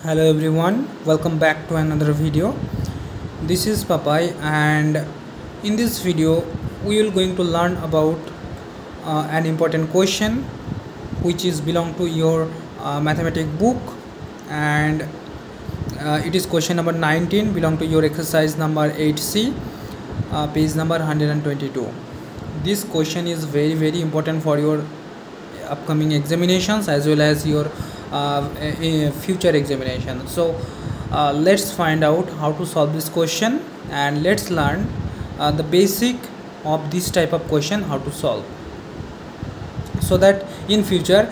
Hello everyone, welcome back to another video. This is Papai, and in this video we will going to learn about an important question which is belong to your mathematics book, and it is question number 19, belong to your exercise number 8C, page number 122. This question is very important for your upcoming examinations as well as your future examination. So let's find out how to solve this question, and let's learn the basic of this type of question, how to solve, so that in future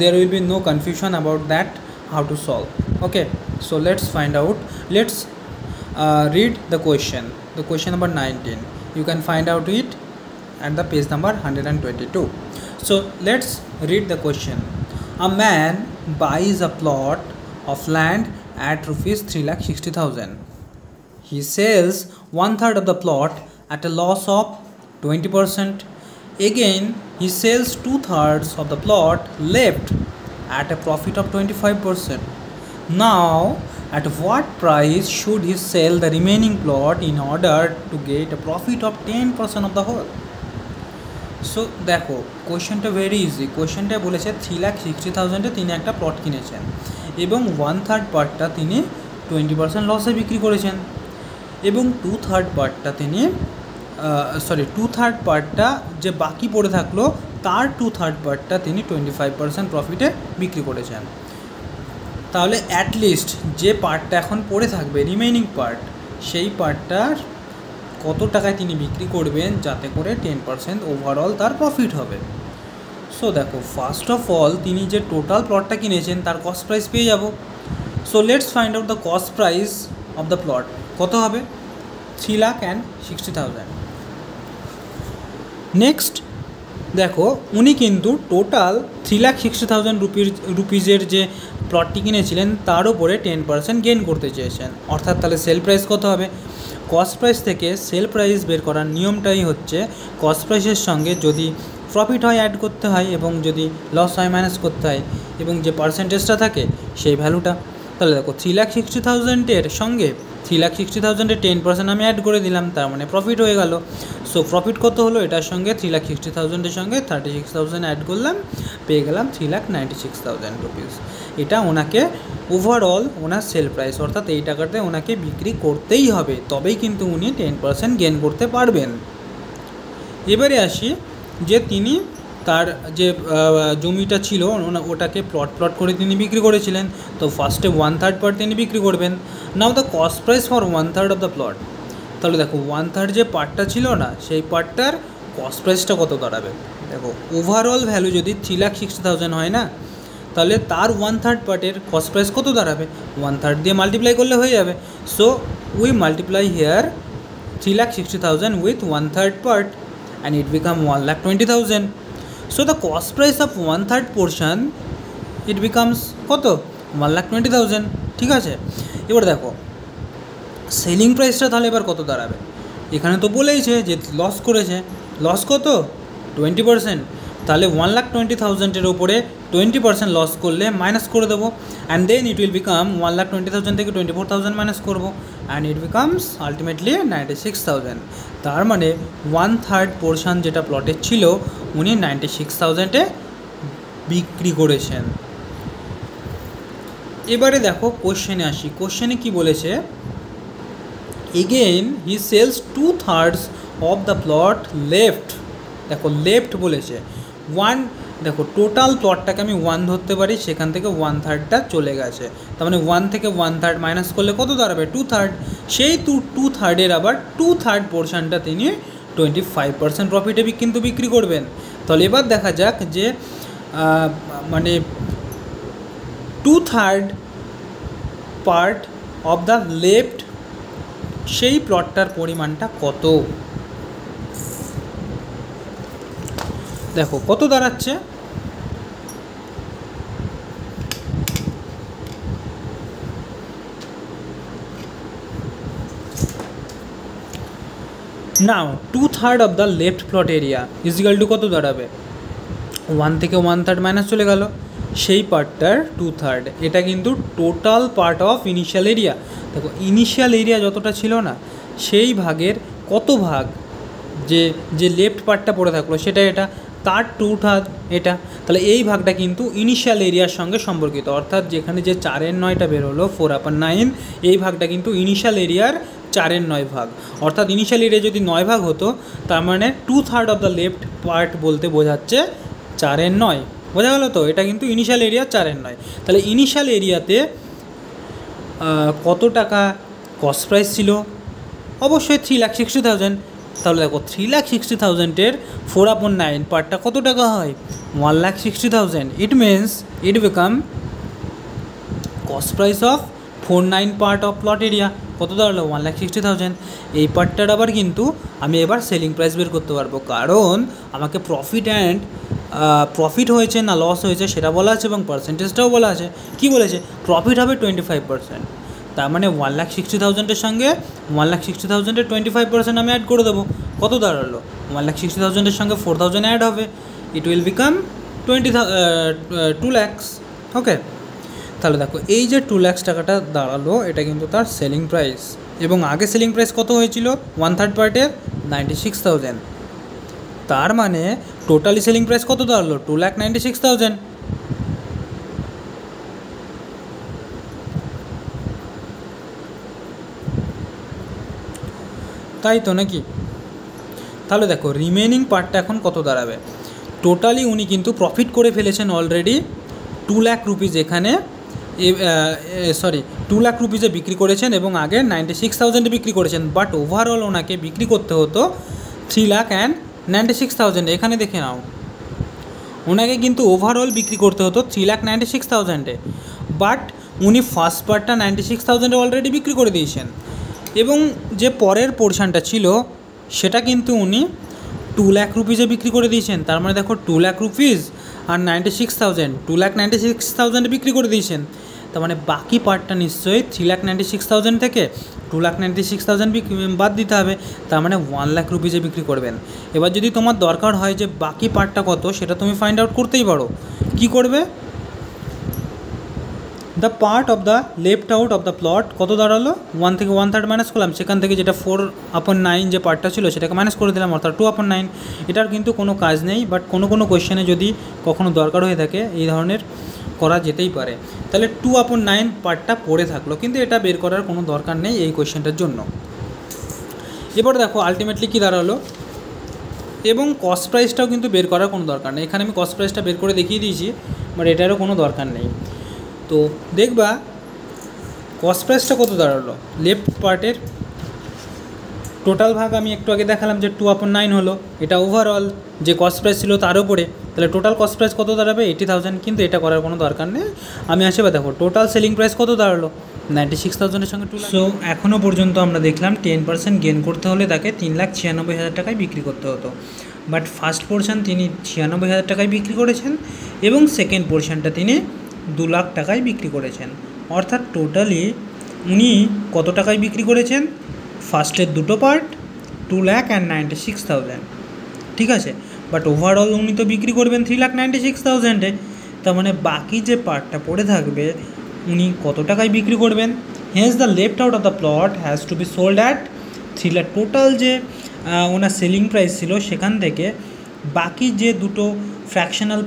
there will be no confusion about that how to solve. Okay, so let's find out. Let's read the question number 19. You can find out it at the page number 122. So let's read the question. A man buys a plot of land at rupees 3,60,000. He sells 1/3 of the plot at a loss of 20%. Again, he sells 2/3 of the plot left at a profit of 25%. Now, at what price should he sell the remaining plot in order to get a profit of 10% of the whole? So দেখো, কোয়েশ্চেনটা very easy. কোয়েশ্চেনটা বলেছে 3,60,000-এ তিনি একটা plot কিনেছেন এবং 1/3 পার্টটা তিনি 20% লসে বিক্রি করেছেন, এবং 2/3 পার্টটা তিনি 2/3 পার্টটা যে বাকি পড়ে থাকলো তার 2/3 পার্টটা তিনি 25% প্রফিটে বিক্রি করেছেন। তাহলে অ্যাটলিস্ট যে পার্টটা এখন পড়ে থাকবে, রিমেইনিং পার্ট, সেই পার্টটার কত টাকায় তিনি বিক্রি করবেন যাতে করে 10% ওভারঅল তার প্রফিট হবে। সো দেখো, ফার্স্ট অফ অল তিনি যে টোটাল প্লটটা কিনেছেন তার কস্ট প্রাইস পেয়ে যাব। So let's find out the cost price of the plot. কত হবে? 3,60,000। নেক্সট দেখো, উনি কিন্তু টোটাল 3,60,000 রুপিজের যে প্লটটি কিনেছিলেন তার উপরে 10% গেইন করতে চেয়েছেন। অর্থাৎ তাহলে সেল প্রাইস কত হবে? কস্ট প্রাইস থেকে সেল প্রাইস বের করার নিয়মটাই হচ্ছে কস্ট প্রাইসের সঙ্গে যদি প্রফিট হয় অ্যাড করতে হয়, এবং যদি লস হয় মাইনাস করতে হয়, এবং যে পার্সেন্টেজটা থাকে সেই ভ্যালুটা। তাহলে দেখো, 3,60,000-এর সঙ্গে 3,60,000-এর 10% আমি অ্যাড করে দিলাম, তার মানে প্রফিট হয়ে গেল। সো প্রফিট কত হলো? এটার সঙ্গে 3,60,000-এর সঙ্গে 36,000 অ্যাড করলাম, পেয়ে গেলাম 3,96,000 রুপিস। এটা ওনাকে ওভারঅল ওনার সেল প্রাইস, অর্থাৎ এই টাকাতে ওনাকে বিক্রি করতেই হবে, তবেই কিন্তু উনি 10% গেইন করতে পারবেন। এবারে আসি যে তিনি তার যে জমিটা ছিল ওটাকে প্লট করে তিনি বিক্রি করেছিলেন। তো ফার্স্টে 1/3 পার্ট তিনি বিক্রি করবেন। Now the cost price for 1/3 of the plot. তাহলে দেখো, 1/3 যে পার্টটা ছিল না, সেই পার্টটার কস্ট প্রাইসটা কত দাঁড়াবে? দেখো, ওভারঅল ভ্যালু যদি 3,60,000 হয় না, তাহলে তার 1/3 পার্টের কস্ট প্রাইস কত দাঁড়াবে? 1/3 দিয়ে মাল্টিপ্লাই করলে হয়ে যাবে। So we multiply here 3,60,000 with 1/3 part and it become 1,20,000. So the cost price of 1/3 portion it becomes কত? 1,20,000। ঠিক আছে, এবার দেখো সেলিং প্রাইসটা তাহলে এবার কত দাঁড়াবে? এখানে তো বলেইছে যে লস করেছে। লস কত? 20%। তাহলে 1,20,000-এর ওপরে 20% লস করলে মাইনাস করে দেবো, and then it will become 1,20,000 থেকে 24,000 মাইনাস করবো, অ্যান্ড ইট বিকামস আলটিমেটলি 96,000। তার মানে 1/3 পোর্শন যেটা প্লটের ছিল উনি 96,000-এ বিক্রি করেছেন। এবারে দেখো কোশ্চেনে আসি। কোশ্চেনে কি বলেছে? Again he sells 2/3 of the plot left. দেখো, লেফট বলেছে। দেখো, টোটাল প্লটটাকে আমি 1 ধরতে পারি, সেখান থেকে 1/3টা চলে গেছে, তার মানে 1 থেকে 1/3 মাইনাস করলে কত দাঁড়াবে? 2/3। সেই 2/3-এর আবার 2/3 পোর্শনটা তিনি 25% প্রফিটে কিন্তু বিক্রি করবেন। তাহলে এবার দেখা যাক যে মানে 2/3 পার্ট অফ দ্য লেফট সেই প্লটটার পরিমাণটা কত। দেখো কত দাঁড়াচ্ছে? নাও 2/3 of the left plot area is equal to কত দাঁড়াবে? 1 থেকে 1/3 মাইনাস চলে গেল, সেই পার্টটার 2/3। এটা কিন্তু total part of initial area. দেখো ইনিশিয়াল এরিয়া যতটা ছিল না, সেই ভাগের কত ভাগ যে যে লেফট পার্টটা পড়ে থাকলো সেটা এটা, তার 2/3 এটা। তাহলে এই ভাগটা কিন্তু ইনিশিয়াল এরিয়ার সঙ্গে সম্পর্কিত, অর্থাৎ যেখানে যে 4/9টা বের হলো 4/9, এই ভাগটা কিন্তু ইনিশিয়াল এরিয়ার 4/9 ভাগ। অর্থাৎ ইনিশিয়াল এরিয়া যদি 9 ভাগ হতো, তার মানে 2/3 অফ দ্য লেফট পার্ট বলতে বোঝাচ্ছে 4/9। বোঝা গেল তো? এটা কিন্তু ইনিশিয়াল এরিয়া 4/9। তাহলে ইনিশিয়াল এরিয়াতে কত টাকা কস্ট প্রাইস ছিল? অবশ্যই 3,60,000। তাহলে দেখো 3,60,000-এর 4/9 পার্টটা কত টাকা হয়? 1,60,000। It means it become cost price of 49 part of plot area. কত দাঁড়ালো? 1,60,000। এই পার্টটার আবার কিন্তু আমি এবার সেলিং প্রাইস বের করতে পারবো, কারণ আমাকে প্রফিট হয়েছে না লস হয়েছে সেটা বলা আছে এবং পার্সেন্টেজটাও বলা আছে। কি বলেছে? প্রফিট হবে 25%। তার মানে 1,60,000-এর সঙ্গে 1,60,000-এর 25% আমি অ্যাড করে দেবো। কত দাঁড়ালো? 1,60,000-এর সঙ্গে 4,000 অ্যাড হবে, ইট উইল বিকাম 2 lakhs। ওকে, তাহলে দেখো এই যে 2 lakhs টাকাটা দাঁড়ালো, এটা কিন্তু তার সেলিং প্রাইস। এবং আগে সেলিং প্রাইস কত হয়েছিল 1/3 পার্টের? 96,000। তার মানে টোটালি সেলিং প্রাইস কত দাঁড়ালো? 2,96,000। তাই তো নাকি? তাহলে দেখো রিমেনিং পার্টটা এখন কত দাঁড়াবে। টোটালি উনি কিন্তু প্রফিট করে ফেলেছেন অলরেডি 2 লাখ রুপিজ, এখানে 2 লাখ রুপিজে বিক্রি করেছেন এবং আগে 96,000-এ বিক্রি করেছেন। বাট ওভারঅল ওনাকে বিক্রি করতে হতো 3,96,000। এখানে দেখে নাও, ওনাকে কিন্তু ওভারঅল বিক্রি করতে হতো 3,96,000-এ, বাট উনি ফার্স্ট পার্টটা 96,000-এ অলরেডি বিক্রি করে দিয়েছেন। এবং যে পরের পোর্শনটা ছিল সেটা কিন্তু উনি 2 লাখ রুপিজে বিক্রি করে দিয়েছেন। তার মানে দেখো 2 লাখ রুপিজ আর 96,000, 2,96,000-এ বিক্রি করে দিয়েছেন। তার মানে বাকি পার্টটা নিশ্চয়ই 3,96,000 থেকে 2,96,000 বাদ দিতে হবে। তার মানে 1 লাখ রুপিজে বিক্রি করবেন। এবার যদি তোমার দরকার হয় যে বাকি পার্টটা কত, সেটা তুমি ফাইন্ড আউট করতেই পারো। কি করবে? The part of the left out of the plot কত দাঁড়ালো? 1 থেকে 1/3 মাইনাস করলাম, সেখান থেকে যেটা 4/9 যে পার্টটা ছিল সেটাকে মাইনাস করে দিলাম, অর্থাৎ 2/9। এটার কিন্তু কোনো কাজ নেই, বাট কোনো কোয়েশ্চেনে যদি কখনো দরকার হয়ে থাকে এই ধরনের করা যেতেই পারে। তাহলে 2/9 পার্টটা পড়ে থাকলো, কিন্তু এটা বের করার কোনো দরকার নেই এই কোয়েশ্চেনটার জন্য। এবার দেখো আলটিমেটলি কী দাঁড়ালো, এবং কস্ট প্রাইসটাও কিন্তু বের করার কোনো দরকার নেই। এখানে আমি কস্ট প্রাইসটা বের করে দেখিয়ে দিয়েছি, বাট এটারও কোনো দরকার নেই। তো দেখবা কস্ট প্রাইসটা কত দাঁড়ালো। লেফট পার্টের টোটাল ভাগ আমি একটু আগে দেখালাম যে 2/9 হলো, এটা ওভারঅল যে কস্ট প্রাইস ছিল তার উপরে। তাহলে টোটাল কস্ট প্রাইস কত দাঁড়াবে? 80,000। কিন্তু এটা করার কোনো দরকার নেই, আমি আসে বা দেখো টোটাল সেলিং প্রাইস কত দাঁড়ালো 96,000-এর সঙ্গে 2 লাখ। সো এখনও পর্যন্ত আমরা দেখলাম 10% গেন করতে হলে তাকে 3,96,000 টাকায় বিক্রি করতে হতো। বাট ফার্স্ট পোর্শন তিনি 96,000 টাকায় বিক্রি করেছেন এবং সেকেন্ড পোর্শনটা তিনি 2 লাখ টাকায় বিক্রি করেছেন। অর্থাৎ টোটালি উনি কত টাকায় বিক্রি করেছেন? ফার্স্টের দুটো পার্ট 2,96,000, ঠিক আছে। বাট ওভারঅল উনি তো বিক্রি করবেন 3,96,000-এ। তার মানে বাকি যে পার্টটা পড়ে থাকবে উনি কত টাকায় বিক্রি করবেন? Hence the left out of the plot has to B sold at 3 lakh. Total যে ওনার সেলিং প্রাইস ছিল সেখান থেকে বাকি যে দুটো ফ্র্যাকশনাল